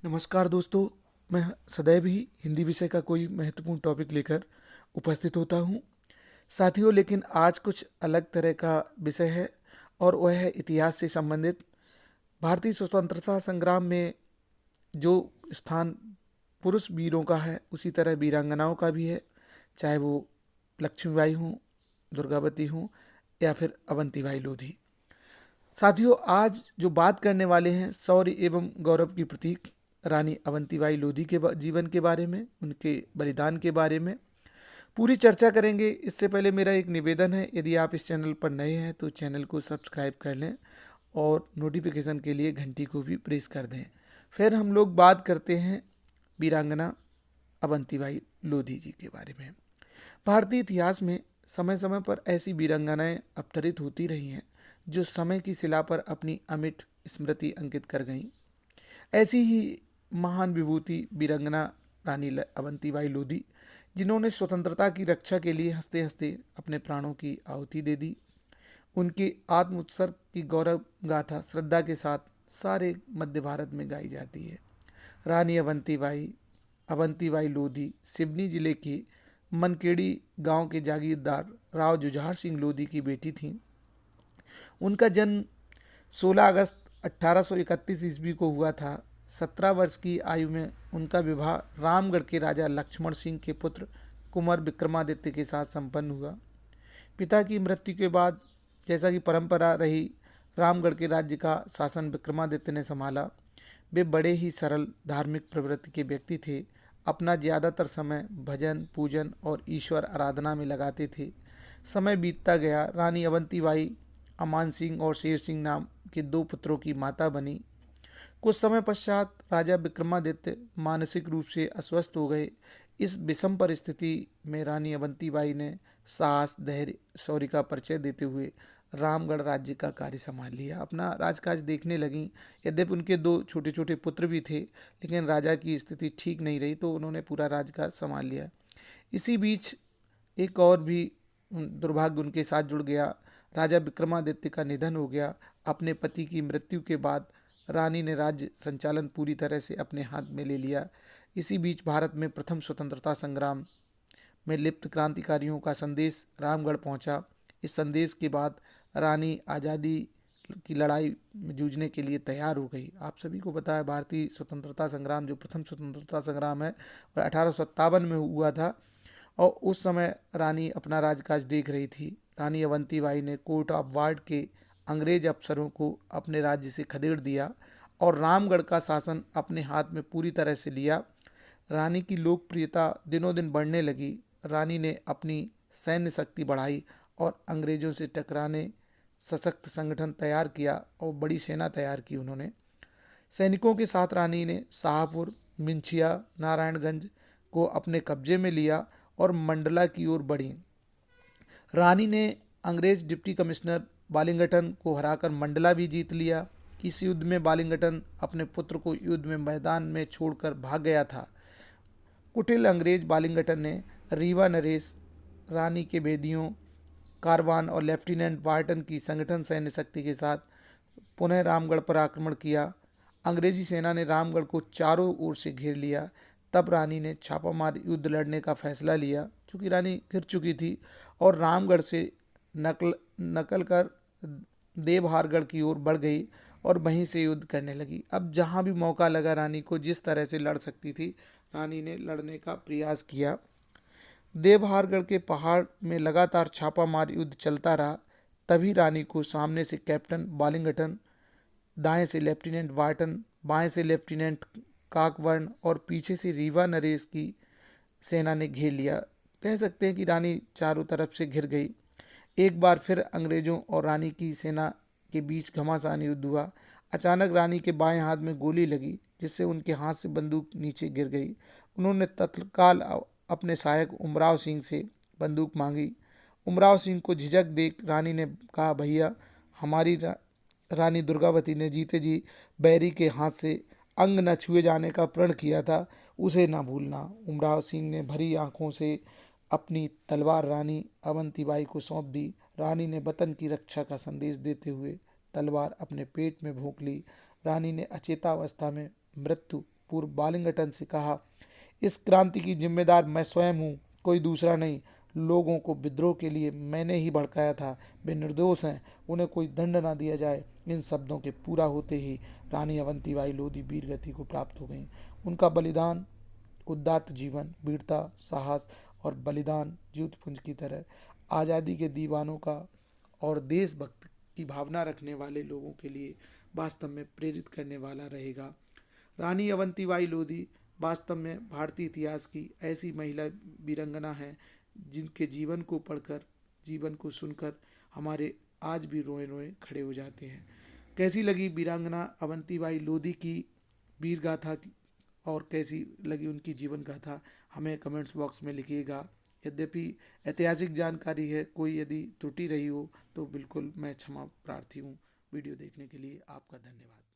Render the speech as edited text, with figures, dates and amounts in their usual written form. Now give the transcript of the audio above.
नमस्कार दोस्तों। मैं सदैव ही हिंदी विषय का कोई महत्वपूर्ण टॉपिक लेकर उपस्थित होता हूँ साथियों, लेकिन आज कुछ अलग तरह का विषय है और वह है इतिहास से संबंधित। भारतीय स्वतंत्रता संग्राम में जो स्थान पुरुष वीरों का है, उसी तरह वीरांगनाओं का भी है, चाहे वो लक्ष्मीबाई हों, दुर्गावती हों या फिर अवंतीबाई लोधी। साथियों, आज जो बात करने वाले हैं शौर्य एवं गौरव की प्रतीक रानी अवंतीबाई लोधी के जीवन के बारे में, उनके बलिदान के बारे में पूरी चर्चा करेंगे। इससे पहले मेरा एक निवेदन है, यदि आप इस चैनल पर नए हैं तो चैनल को सब्सक्राइब कर लें और नोटिफिकेशन के लिए घंटी को भी प्रेस कर दें। फिर हम लोग बात करते हैं वीरांगना अवंतीबाई लोधी जी के बारे में। भारतीय इतिहास में समय समय पर ऐसी वीरांगनाएं अवतरित होती रही हैं जो समय की शिला पर अपनी अमिट स्मृति अंकित कर गईं। ऐसी ही महान विभूति वीरांगना रानी अवंतीबाई लोधी, जिन्होंने स्वतंत्रता की रक्षा के लिए हंसते हंसते अपने प्राणों की आहुति दे दी। उनके आत्म उत्सर्ग की गौरव गाथा श्रद्धा के साथ सारे मध्य भारत में गाई जाती है। रानी अवंतीबाई अवंतीबाई लोधी सिवनी जिले के मनकेड़ी गांव के जागीरदार राव जुझार सिंह लोधी की बेटी थीं। उनका जन्म 16 अगस्त 1831 ईस्वी को हुआ था। 17 वर्ष की आयु में उनका विवाह रामगढ़ के राजा लक्ष्मण सिंह के पुत्र कुंवर विक्रमादित्य के साथ संपन्न हुआ। पिता की मृत्यु के बाद, जैसा कि परंपरा रही, रामगढ़ के राज्य का शासन विक्रमादित्य ने संभाला। वे बड़े ही सरल धार्मिक प्रवृत्ति के व्यक्ति थे। अपना ज़्यादातर समय भजन पूजन और ईश्वर आराधना में लगाते थे। समय बीतता गया। रानी अवंतीबाई अमान सिंह और शेर सिंह नाम के दो पुत्रों की माता बनी। कुछ समय पश्चात राजा विक्रमादित्य मानसिक रूप से अस्वस्थ हो गए। इस विषम परिस्थिति में रानी अवंतीबाई ने साहस, धैर्य, शौर्य का परिचय देते हुए रामगढ़ राज्य का कार्य संभाल लिया, अपना राजकाज देखने लगीं। यद्यपि उनके दो छोटे छोटे पुत्र भी थे, लेकिन राजा की स्थिति ठीक नहीं रही तो उन्होंने पूरा राजकाज संभाल लिया। इसी बीच एक और भी दुर्भाग्य उनके साथ जुड़ गया। राजा विक्रमादित्य का निधन हो गया। अपने पति की मृत्यु के बाद रानी ने राज्य संचालन पूरी तरह से अपने हाथ में ले लिया। इसी बीच भारत में प्रथम स्वतंत्रता संग्राम में लिप्त क्रांतिकारियों का संदेश रामगढ़ पहुंचा। इस संदेश के बाद रानी आज़ादी की लड़ाई में जूझने के लिए तैयार हो गई। आप सभी को पता है, भारतीय स्वतंत्रता संग्राम जो प्रथम स्वतंत्रता संग्राम है वह 1857 में हुआ था और उस समय रानी अपना राजकाज देख रही थी। रानी अवंतीबाई ने कोर्ट ऑफ वार्ड के अंग्रेज अफसरों को अपने राज्य से खदेड़ दिया और रामगढ़ का शासन अपने हाथ में पूरी तरह से लिया। रानी की लोकप्रियता दिनों दिन बढ़ने लगी। रानी ने अपनी सैन्य शक्ति बढ़ाई और अंग्रेजों से टकराने सशक्त संगठन तैयार किया और बड़ी सेना तैयार की। उन्होंने सैनिकों के साथ रानी ने शाहपुर, मिंचिया, नारायणगंज को अपने कब्जे में लिया और मंडला की ओर बढ़ी। रानी ने अंग्रेज डिप्टी कमिश्नर बालिंगटन को हराकर मंडला भी जीत लिया। इस युद्ध में बालिंगटन अपने पुत्र को युद्ध में मैदान में छोड़कर भाग गया था। कुटिल अंग्रेज बालिंगटन ने रीवा नरेश, रानी के बेदियों, कारवान और लेफ्टिनेंट वार्टन की संगठन सैन्य शक्ति के साथ पुनः रामगढ़ पर आक्रमण किया। अंग्रेजी सेना ने रामगढ़ को चारों ओर से घेर लिया। तब रानी ने छापामार युद्ध लड़ने का फैसला लिया, चूँकि रानी घिर चुकी थी, और रामगढ़ से नकल कर देवहारगढ़ की ओर बढ़ गई और वहीं से युद्ध करने लगी। अब जहाँ भी मौका लगा रानी को जिस तरह से लड़ सकती थी, रानी ने लड़ने का प्रयास किया। देवहारगढ़ के पहाड़ में लगातार छापामार युद्ध चलता रहा। तभी रानी को सामने से कैप्टन बालिंगटन, दाएं से लेफ्टिनेंट वार्टन, बाएं से लेफ्टिनेंट काकवर्ण और पीछे से रीवा नरेश की सेना ने घेर लिया। कह सकते हैं कि रानी चारों तरफ से घिर गई। एक बार फिर अंग्रेजों और रानी की सेना के बीच घमासान युद्ध हुआ। अचानक रानी के बाएं हाथ में गोली लगी, जिससे उनके हाथ से बंदूक नीचे गिर गई। उन्होंने तत्काल अपने सहायक उमराव सिंह से बंदूक मांगी। उमराव सिंह को झिझक देख रानी ने कहा, भैया, हमारी रानी दुर्गावती ने जीते जी बैरी के हाथ से अंग न छुए जाने का प्रण किया था, उसे ना भूलना। उमराव सिंह ने भरी आंखों से अपनी तलवार रानी अवंतीबाई को सौंप दी। रानी ने वतन की रक्षा का संदेश देते हुए तलवार अपने पेट में भोंक ली। रानी ने अचेतावस्था में मृत्यु पूर्व वालिंगटन से कहा, इस क्रांति की जिम्मेदार मैं स्वयं हूँ, कोई दूसरा नहीं। लोगों को विद्रोह के लिए मैंने ही भड़काया था। वे निर्दोष हैं, उन्हें कोई दंड ना दिया जाए। इन शब्दों के पूरा होते ही रानी अवंतीबाई लोधी वीर गति को प्राप्त हो गईं। उनका बलिदान, उदात्त जीवन, वीरता, साहस और बलिदान ज्योतिपुंज की तरह आज़ादी के दीवानों का और देशभक्त की भावना रखने वाले लोगों के लिए वास्तव में प्रेरित करने वाला रहेगा। रानी अवंतीबाई लोधी वास्तव में भारतीय इतिहास की ऐसी महिला वीरंगना है जिनके जीवन को पढ़कर, जीवन को सुनकर हमारे आज भी रोए रोए खड़े हो जाते हैं। कैसी लगी वीरांगना अवंतीबाई लोधी की वीर गाथा और कैसी लगी उनकी जीवन गाथा, हमें कमेंट्स बॉक्स में लिखिएगा। यद्यपि ऐतिहासिक जानकारी है, कोई यदि त्रुटि रही हो तो बिल्कुल मैं क्षमा प्रार्थी हूँ। वीडियो देखने के लिए आपका धन्यवाद।